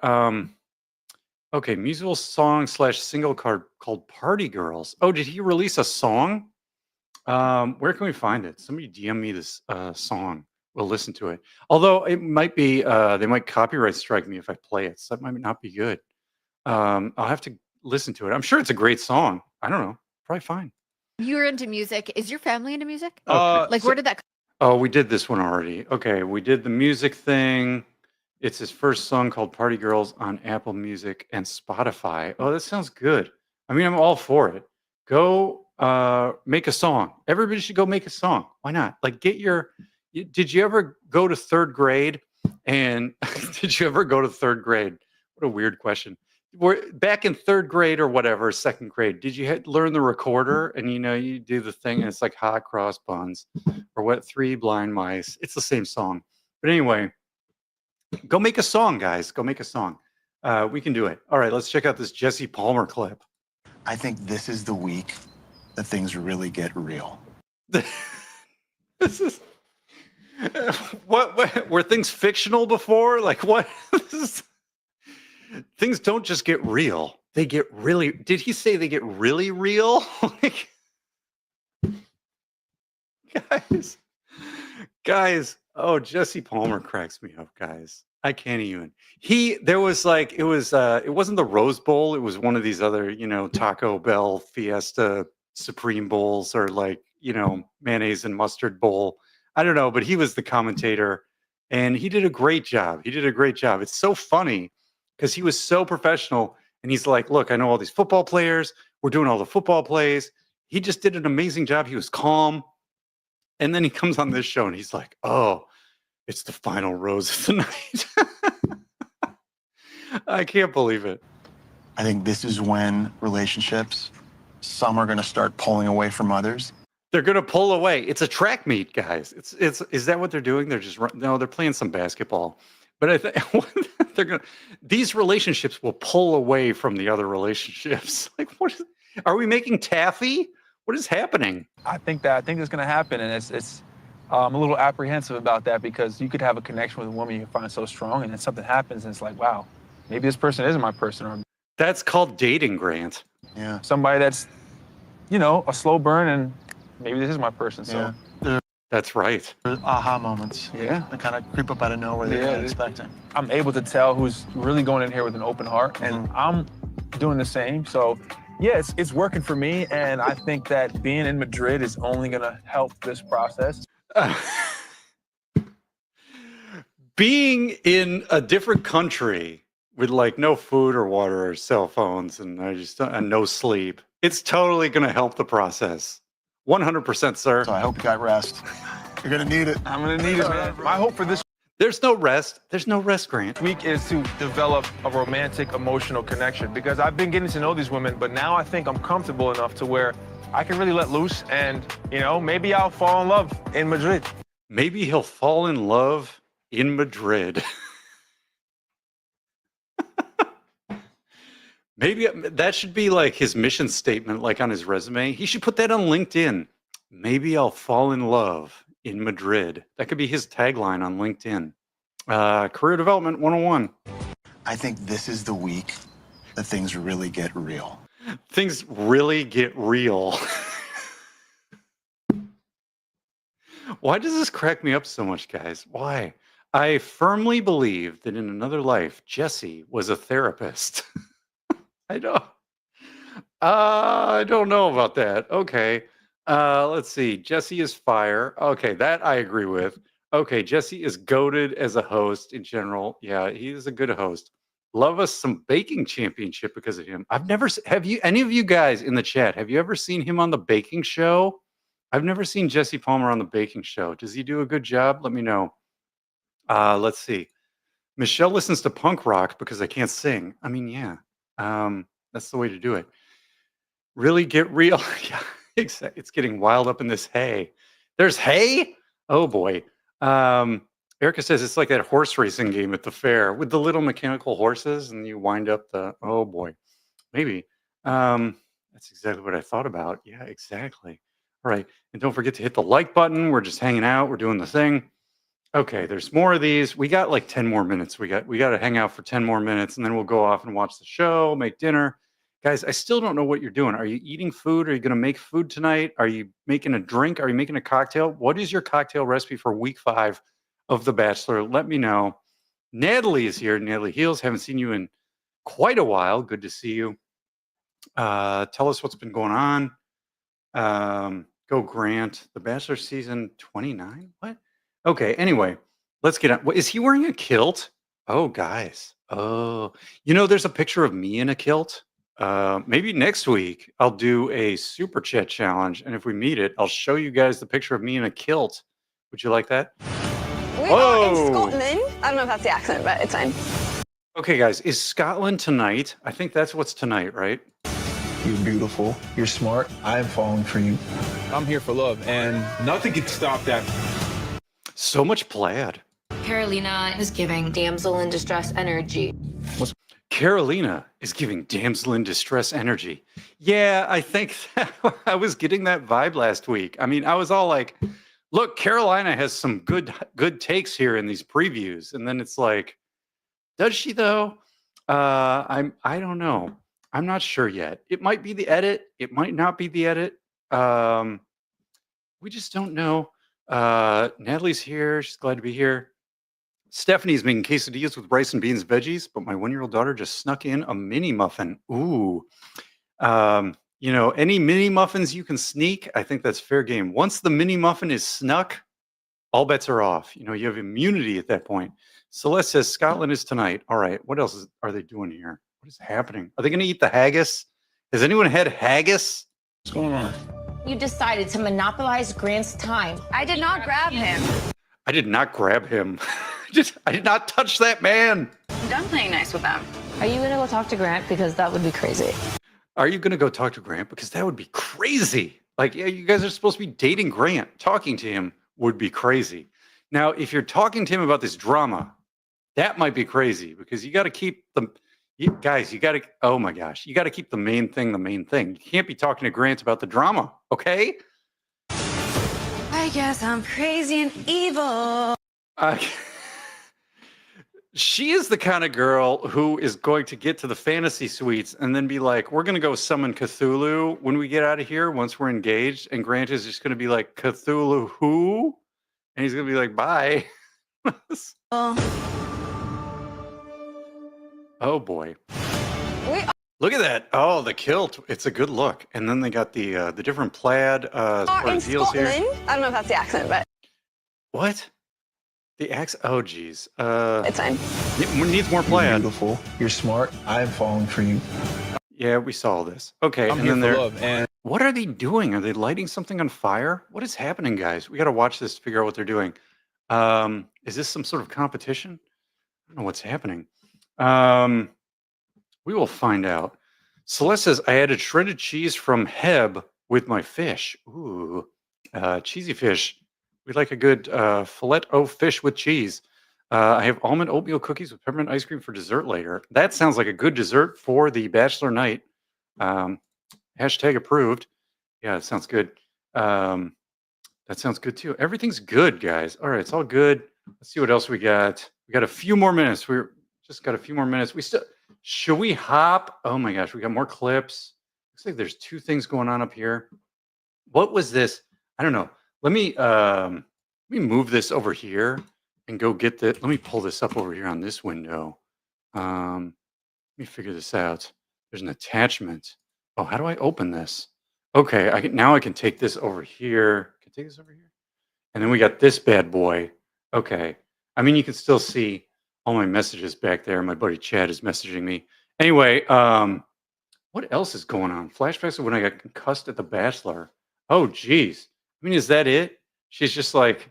Okay, musical song / single card called Party Girls. Oh, did he release a song? Where can we find it? Somebody DM me this song. We'll listen to it. Although it might be, they might copyright strike me if I play it. So that might not be good. I'll have to listen to it. I'm sure it's a great song. I don't know. Probably fine. you're into music. Is your family into music? Okay. Where did that Oh, we did this one already. Okay, we did the music thing. It's his first song called Party Girls on Apple Music and Spotify. Oh, that sounds good. I mean, I'm all for it. Go make a song. Everybody should go make a song. Why not? Like, did you ever go to third grade? And did you ever go to third grade? What a weird question. We're back in third grade or whatever, second grade. Did you learn the recorder? And you do the thing, and it's like hot cross buns or what? 3 blind mice. It's the same song. But anyway, go make a song, guys. Go make a song. We can do it. All right, let's check out this Jesse Palmer clip. I think this is the week that things really get real. This is what were things fictional before? Like what? Things don't just get real. They get really. Did he say they get really real? Like, guys. Oh, Jesse Palmer cracks me up, guys. I can't even. There was like, it wasn't the Rose Bowl. It was one of these other, Taco Bell Fiesta Supreme Bowls or like, mayonnaise and mustard bowl. I don't know, but he was the commentator and he did a great job. He did a great job. It's so funny because he was so professional and he's like, look, I know all these football players. We're doing all the football plays. He just did an amazing job. He was calm. And then he comes on this show and he's like, oh, it's the final rose of the night. I can't believe it. I think this is when relationships, some are going to start pulling away from others. They're going to pull away. It's a track meet, guys. Is that what they're doing? No, they're playing some basketball. But I think these relationships will pull away from the other relationships. Like, are we making taffy? What is happening? I think that's going to happen, and it's I'm a little apprehensive about that because you could have a connection with a woman you find so strong, and then something happens, and it's like, wow, maybe this person isn't my person, or that's called dating, Grant. Yeah. Somebody that's, a slow burn, and maybe this is my person. So that's right. There's aha moments. Yeah. They kind of creep up out of nowhere they're not expecting. I'm able to tell who's really going in here with an open heart, and I'm doing the same. So yeah, it's working for me, and I think that being in Madrid is only going to help this process. Being in a different country with like no food or water or cell phones and no sleep, it's totally going to help the process. 100%, sir. So I hope you got rest. You're going to need it. I'm going to need it, man. My hope for this There's no rest, Grant. week is to develop a romantic, emotional connection, because I've been getting to know these women, but now I think I'm comfortable enough to where I can really let loose, and, maybe I'll fall in love in Madrid. Maybe he'll fall in love in Madrid. Maybe that should be like his mission statement, like on his resume. He should put that on LinkedIn. Maybe I'll fall in love in Madrid. That could be his tagline on LinkedIn. Career Development 101. I think this is the week that things really get real. Things really get real. Why does this crack me up so much, guys? Why? I firmly believe that in another life, Jesse was a therapist. I don't know about that. Okay. Let's see. Jesse is fire. Okay, that I agree with. Okay, Jesse is goated as a host in general. Yeah, he is a good host. Love us some baking championship because of him. Have you, any of you guys in the chat, have you ever seen him on the baking show? I've never seen Jesse Palmer on the baking show. Does he do a good job? Let me know. Let's see. Michelle listens to punk rock because I can't sing. I mean, yeah. That's the way to do it. Really get real. Yeah, it's getting wild up in this hay. There's hay? Oh boy. Erica says it's like that horse racing game at the fair with the little mechanical horses and you wind up oh boy. Maybe. That's exactly what I thought about. Yeah, exactly. All right. And don't forget to hit the like button. We're just hanging out. We're doing the thing. Okay, there's more of these. We got like 10 more minutes. We got to hang out for 10 more minutes and then we'll go off and watch the show, make dinner. Guys, I still don't know what you're doing. Are you eating food? Are you going to make food tonight? Are you making a drink? Are you making a cocktail? What is your cocktail recipe for week 5 of The Bachelor? Let me know. Natalie is here. Natalie Heels. Haven't seen you in quite a while. Good to see you. Tell us what's been going on. Go Grant. The Bachelor season 29? What? Okay, anyway, let's get on. Is he wearing a kilt? Oh, guys. Oh, there's a picture of me in a kilt. Maybe next week I'll do a super chat challenge. And if we meet it, I'll show you guys the picture of me in a kilt. Would you like that? We are in Scotland. I don't know if that's the accent, but it's fine. Okay, guys, is Scotland tonight? I think that's what's tonight, right? You're beautiful. You're smart. I am falling for you. I'm here for love, and nothing can stop that. So much plaid. Carolina is giving damsel in distress energy. Carolina is giving damsel in distress energy. Yeah, I think I was getting that vibe last week. I mean, I was all like, look, Carolina has some good takes here in these previews. And then it's like, does she though? I don't know. I'm not sure yet. It might be the edit. It might not be the edit. We just don't know. Natalie's here. She's glad to be here. Stephanie's making quesadillas with rice and beans, veggies, but my 1-year-old daughter just snuck in a mini muffin. Ooh. Any mini muffins you can sneak, I think that's fair game. Once the mini muffin is snuck, all bets are off. You have immunity at that point. Celeste says Scotland is tonight. All right. What else are they doing here? What is happening? Are they going to eat the haggis? Has anyone had haggis? What's going on? You decided to monopolize Grant's time. I did not grab him. I did not grab him. I did not touch that man. I'm done playing nice with them. Are you gonna go talk to Grant? Because that would be crazy. Are you going to go talk to Grant? Because that would be crazy. Like, yeah, you guys are supposed to be dating Grant. Talking to him would be crazy. Now, if you're talking to him about this drama, that might be crazy because you got to keep oh my gosh, you got to keep the main thing the main thing. You can't be talking to Grant about the drama, okay? I guess I'm crazy and evil. She is the kind of girl who is going to get to the fantasy suites and then be like, we're going to go summon Cthulhu when we get out of here once we're engaged. And Grant is just going to be like, Cthulhu who? And he's going to be like, bye. Oh, boy. Look at that. Oh, the kilt. It's a good look. And then they got the different plaid In deals here. Scotland, I don't know if that's the accent, but What? The accent? Oh, geez. it's fine. Needs more You're plaid. beautiful. You're smart. I am falling for you. Yeah, we saw this. Okay, I'm and here then for they're... love. And What are they doing? Are they lighting something on fire? What is happening, guys? We got to watch this to figure out what they're doing. Is this some sort of competition? I don't know what's happening. We will find out. Celeste says, I added shredded cheese from Heb with my fish. Ooh, cheesy fish. We like a good filet o fish with cheese. I have almond oatmeal cookies with peppermint ice cream for dessert later. That sounds like a good dessert for the bachelor night. Hashtag approved. Yeah, it sounds good. That sounds good too. Everything's good, guys. All right, it's all good. Let's see what else we got. We got a few more minutes. We're just got a few more minutes. Should we hop? Oh my gosh, we got more clips. Looks like there's 2 things going on up here. What was this? I don't know. Let me move this over here and go get the. Let me pull this up over here on this window. Let me figure this out. There's an attachment. Oh, how do I open this? Okay, now I can take this over here. Can I take this over here? And then we got this bad boy. Okay. I mean, you can still see all my messages back there. My buddy Chad is messaging me. Anyway, what else is going on? Flashbacks of when I got concussed at the Bachelor. Oh, geez. I mean, is that it? She's just like,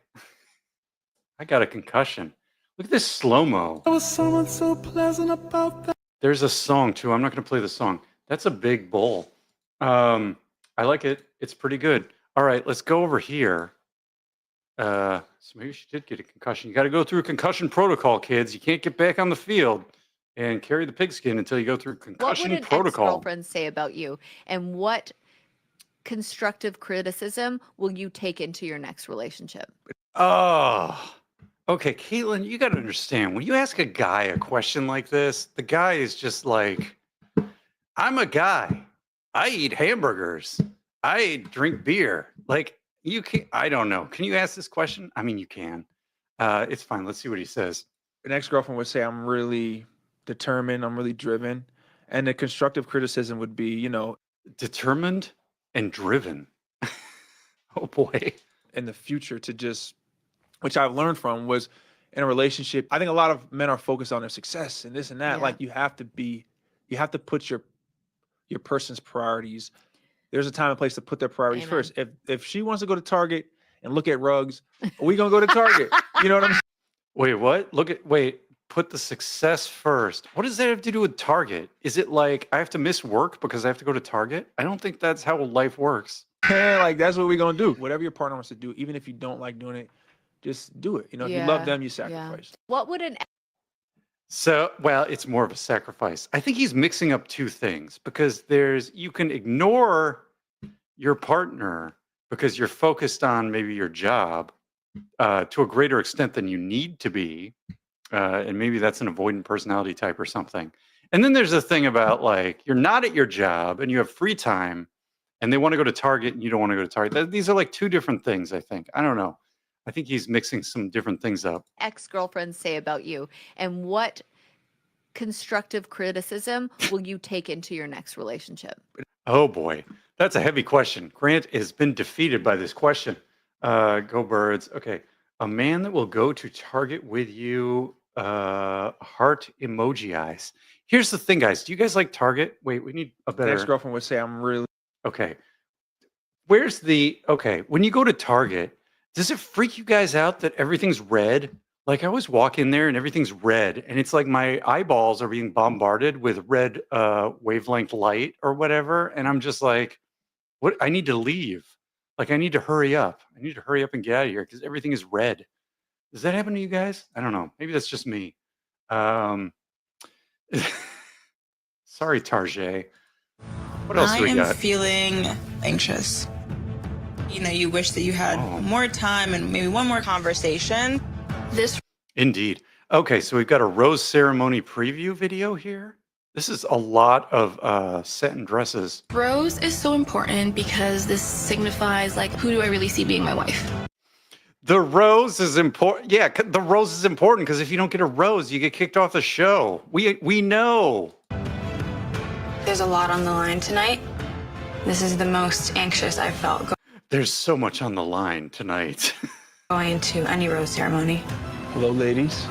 I got a concussion. Look at this slow-mo. There was someone so pleasant about that. There's a song, too. I'm not going to play the song. That's a big bowl. I like it. It's pretty good. All right, let's go over here. So maybe she did get a concussion. You got to go through concussion protocol, kids. You can't get back on the field and carry the pigskin until you go through What would concussion an protocol. ex-girlfriend say about you? And what constructive criticism will you take into your next relationship? Oh, okay, Caitlin, you got to understand when you ask a guy a question like this, the guy is just like, I'm a guy. I eat hamburgers. I drink beer. Like, you can't, I don't know. Can you ask this question? I mean, you can. It's fine. Let's see what he says. an ex-girlfriend would say, I'm really determined, I'm really driven. And the constructive criticism would be, Determined and driven. Oh, boy. in the future to just, which I've learned from, was in a relationship. I think a lot of men are focused on their success and this and that. Yeah. Like you have to put your person's priorities. There's a time and place to put their priorities Amen. first. If she wants to go to Target and look at rugs, we gonna go to Target. You know what I'm saying? Wait, what? Put the success first. What does that have to do with Target? Is it like I have to miss work because I have to go to Target? I don't think that's how life works. Like that's what we're gonna do. Whatever your partner wants to do, even if you don't like doing it, just do it. If you love them, you sacrifice. What would an So, well, it's more of a sacrifice. I think he's mixing up two things because you can ignore your partner because you're focused on maybe your job to a greater extent than you need to be. And maybe that's an avoidant personality type or something. And then there's a thing about like, you're not at your job and you have free time and they want to go to Target and you don't want to go to Target. These are like two different things, I think. I don't know. I think he's mixing some different things up. Ex-girlfriends say about you, and what constructive criticism will you take into your next relationship? Oh boy, that's a heavy question. Grant has been defeated by this question. Go Birds. Okay, a man that will go to Target with you. Heart emoji eyes. Here's the thing, guys. Do you guys like Target? Wait, we need a The better. ex-girlfriend would say, I'm really Okay, where's the okay? When you go to Target, does it freak you guys out that everything's red? Like I always walk in there and everything's red, and it's like my eyeballs are being bombarded with red wavelength light or whatever, and I'm just like, what? I need to leave. Like I need to hurry up. I need to hurry up and get out of here because everything is red. Does that happen to you guys? I don't know. Maybe that's just me. Um, sorry, Tarjay. What else do we got? Feeling anxious. You know, you wish that you had more time and maybe one more conversation. This Indeed. Okay, so we've got a rose ceremony preview video here. This is a lot of satin dresses. rose is so important because this signifies, like, who do I really see being my wife? The rose is important. Yeah, the rose is important because if you don't get a rose, you get kicked off the show. We know. There's a lot on the line tonight. This is the most anxious I've felt There's so much on the line tonight. going to any rose ceremony. hello, ladies.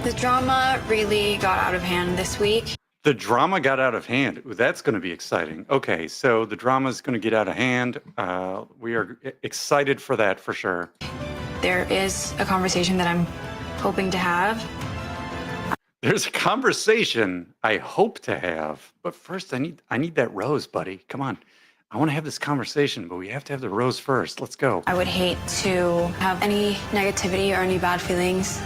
The drama really got out of hand this week. The drama got out of hand. Ooh, that's going to be exciting. Okay, so the drama is going to get out of hand. We are excited for that for sure. There is a conversation that I'm hoping to have. There's a conversation I hope to have, but first I need that rose, buddy. Come on. I want to have this conversation, but we have to have the rose first. Let's go. I would hate to have any negativity or any bad feelings.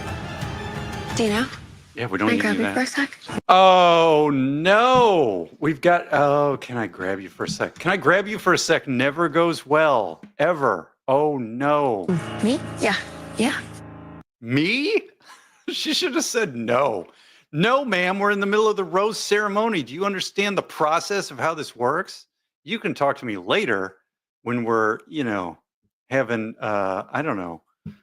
Dina, Yeah, we don't can I need to grab do you for a that. sec? Oh no. We've got can I grab you for a sec? Can I grab you for a sec? Never goes well. Ever. Oh no. Me? Yeah. Yeah. Me? She should have said no. No, ma'am, we're in the middle of the rose ceremony. Do you understand the process of how this works? You can talk to me later when we're, having, I don't know,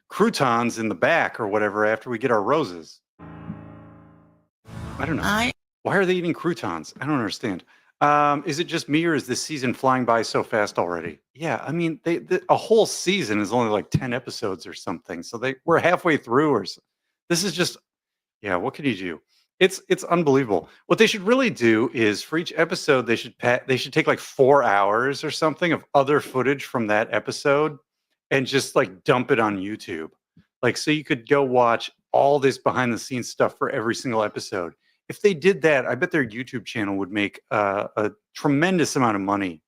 croutons in the back or whatever after we get our roses. I don't know. Why are they eating croutons? I don't understand. Is it just me or is this season flying by so fast already? Yeah, I mean, a whole season is only like 10 episodes or something. So we're halfway through or so. This is just, yeah, what can you do? It's unbelievable. What they should really do is for each episode, they should take like 4 hours or something of other footage from that episode and just like dump it on YouTube. Like, so you could go watch all this behind the scenes stuff for every single episode. If they did that, I bet their YouTube channel would make a tremendous amount of money,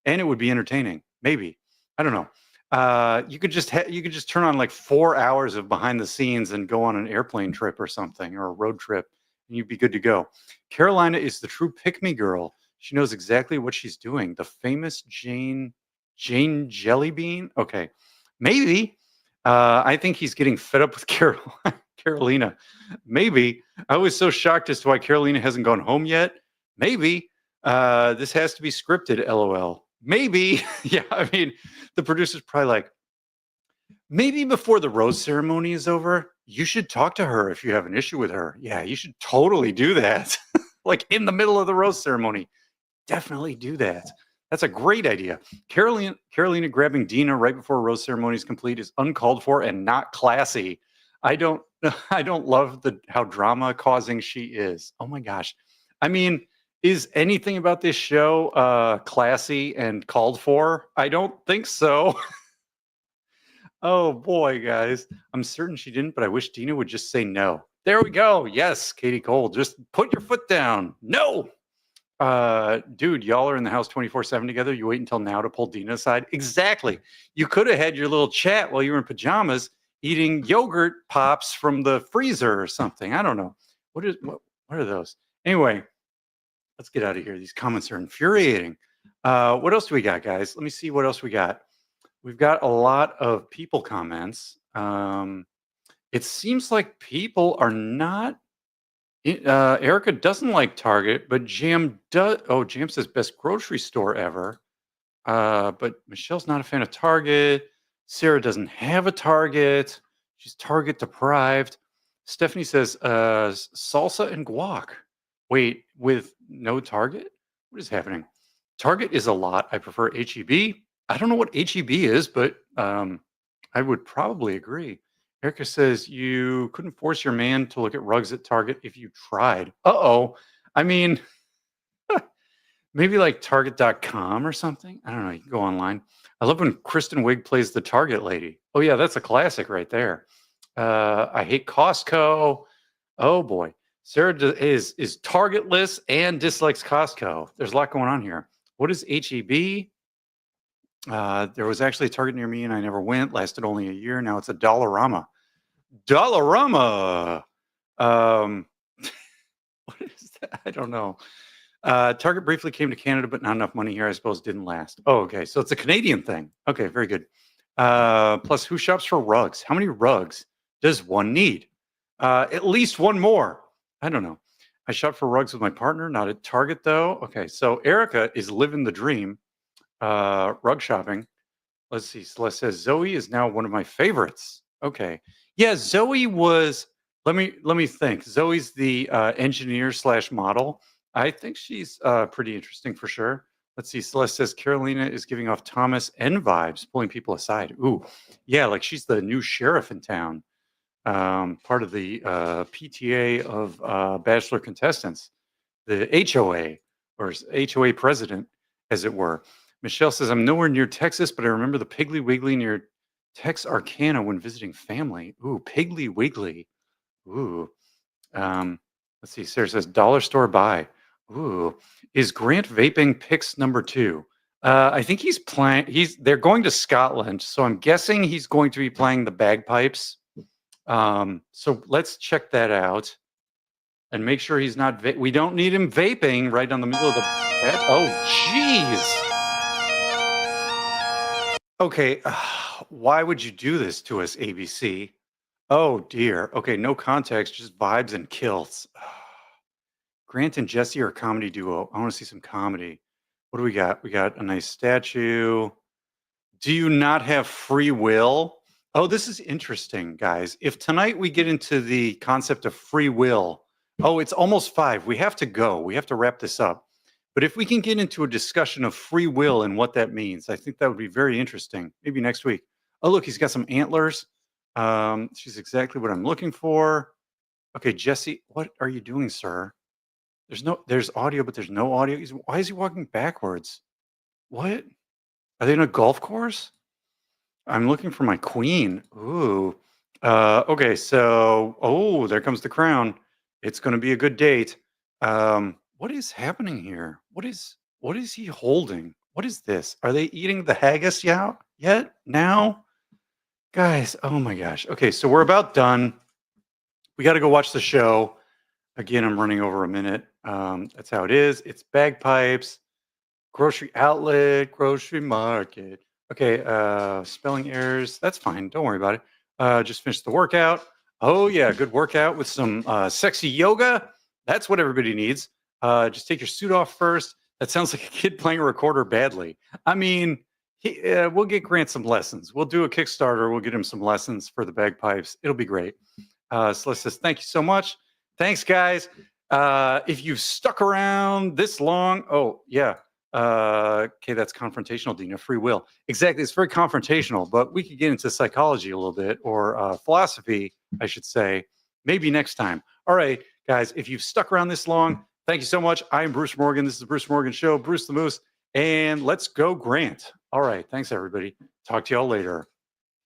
and it would be entertaining. Maybe, I don't know. You could just turn on like 4 hours of behind the scenes and go on an airplane trip or something or a road trip, and you'd be good to go. Carolina is the true pick-me girl. She knows exactly what she's doing. The famous Jane Jellybean. Okay, maybe. I think he's getting fed up with Carolina. Maybe. I was so shocked as to why Carolina hasn't gone home yet. Maybe. This has to be scripted, LOL. Maybe. Yeah, I mean, the producer's probably like, maybe before the rose ceremony is over, you should talk to her if you have an issue with her. Yeah, you should totally do that. Like in the middle of the rose ceremony. Definitely do that. That's a great idea. Carolina grabbing Dina right before a rose ceremony is complete is uncalled for and not classy. I don't love how drama causing she is. Oh my gosh. I mean, is anything about this show classy and called for? I don't think so. Oh boy, guys. I'm certain she didn't, but I wish Dina would just say no. There we go. Yes, Katie Cole. Just put your foot down. No. Dude, y'all are in the house 24/7 together. You wait until now to pull Dina aside. Exactly. You could have had your little chat while you were in pajamas eating yogurt pops from the freezer or something. I don't know. What are those? Anyway, let's get out of here. These comments are infuriating. What else do we got, guys? Let me see what else we got. We've got a lot of people comments. It seems like people are not. Erica doesn't like Target, but Jam does. Oh, Jam says best grocery store ever. But Michelle's not a fan of Target. Sarah doesn't have a Target. She's Target deprived. Stephanie says salsa and guac. Wait, with no Target? What is happening? Target is a lot. I prefer HEB. I don't know what HEB is, but I would probably agree. Erica says you couldn't force your man to look at rugs at Target if you tried. Uh-oh. I mean, maybe like Target.com or something. I don't know. You can go online. I love when Kristen Wiig plays the Target lady. Oh, yeah, that's a classic right there. I hate Costco. Oh, boy. Sarah is Targetless and dislikes Costco. There's a lot going on here. What is HEB? There was actually a Target near me and I never went. Lasted only a year. Now it's a Dollarama. Dollarama. What is that? I don't know. Target briefly came to Canada, but not enough money here. I suppose didn't last. Oh, okay. So it's a Canadian thing. Okay, very good. Plus, who shops for rugs? How many rugs does one need? At least one more. I don't know. I shop for rugs with my partner, not at Target though. Okay, so Erica is living the dream. Rug shopping. Let's see. Celeste says Zoe is now one of my favorites. Okay. Yeah, Zoe was. Let me think. Zoe's the engineer / model. I think she's pretty interesting for sure. Let's see. Celeste says Carolina is giving off Thomas N vibes, pulling people aside. Ooh, yeah, like she's the new sheriff in town. Part of the PTA of Bachelor contestants, the HOA or HOA president, as it were. Michelle says, I'm nowhere near Texas, but I remember the Piggly Wiggly near Texarkana when visiting family. Ooh, Piggly Wiggly. Ooh. Let's see. Sarah says, dollar store buy. Ooh. Is Grant vaping picks number 2? I think he's playing. They're going to Scotland, so I'm guessing he's going to be playing the bagpipes. So let's check that out and make sure he's not. We don't need him vaping right on the middle of the bed. Oh, jeez. Okay, why would you do this to us, ABC? Oh dear. Okay, no context, just vibes and kills. Grant and Jesse are a comedy duo. I want to see some comedy. What do we got? We got a nice statue. Do you not have free will? Oh, this is interesting, guys. If tonight we get into the concept of free will, oh, it's almost 5. We have to go. We have to wrap this up. But if we can get into a discussion of free will and what that means, I think that would be very interesting. Maybe next week. Oh, look, he's got some antlers. She's exactly what I'm looking for. Okay, Jesse, what are you doing, sir? There's audio, but there's no audio. Why is he walking backwards? What? Are they in a golf course? I'm looking for my queen. Ooh. Okay, so, oh, there comes the crown. It's going to be a good date. What is happening here? What is he holding? What is this? Are they eating the haggis yet? Now? Guys, oh my gosh. Okay, so we're about done. We got to go watch the show. Again, I'm running over a minute. That's how it is. It's bagpipes, grocery outlet, grocery market. Okay, spelling errors. That's fine. Don't worry about it. Just finished the workout. Oh yeah, good workout with some sexy yoga. That's what everybody needs. Just take your suit off first. That sounds like a kid playing a recorder badly. I mean, we'll get Grant some lessons. We'll do a Kickstarter. We'll get him some lessons for the bagpipes. It'll be great. Celeste says, thank you so much. Thanks, guys. If you've stuck around this long, oh, yeah. Okay, that's confrontational, Dina. Free will. Exactly. It's very confrontational, but we could get into psychology a little bit, or philosophy, I should say, maybe next time. All right, guys, if you've stuck around this long, thank you so much. I'm Bruce Morgan. This is the Bruce Morgan Show, Bruce the Moose, and let's go, Grant. All right, thanks, everybody. Talk to y'all later.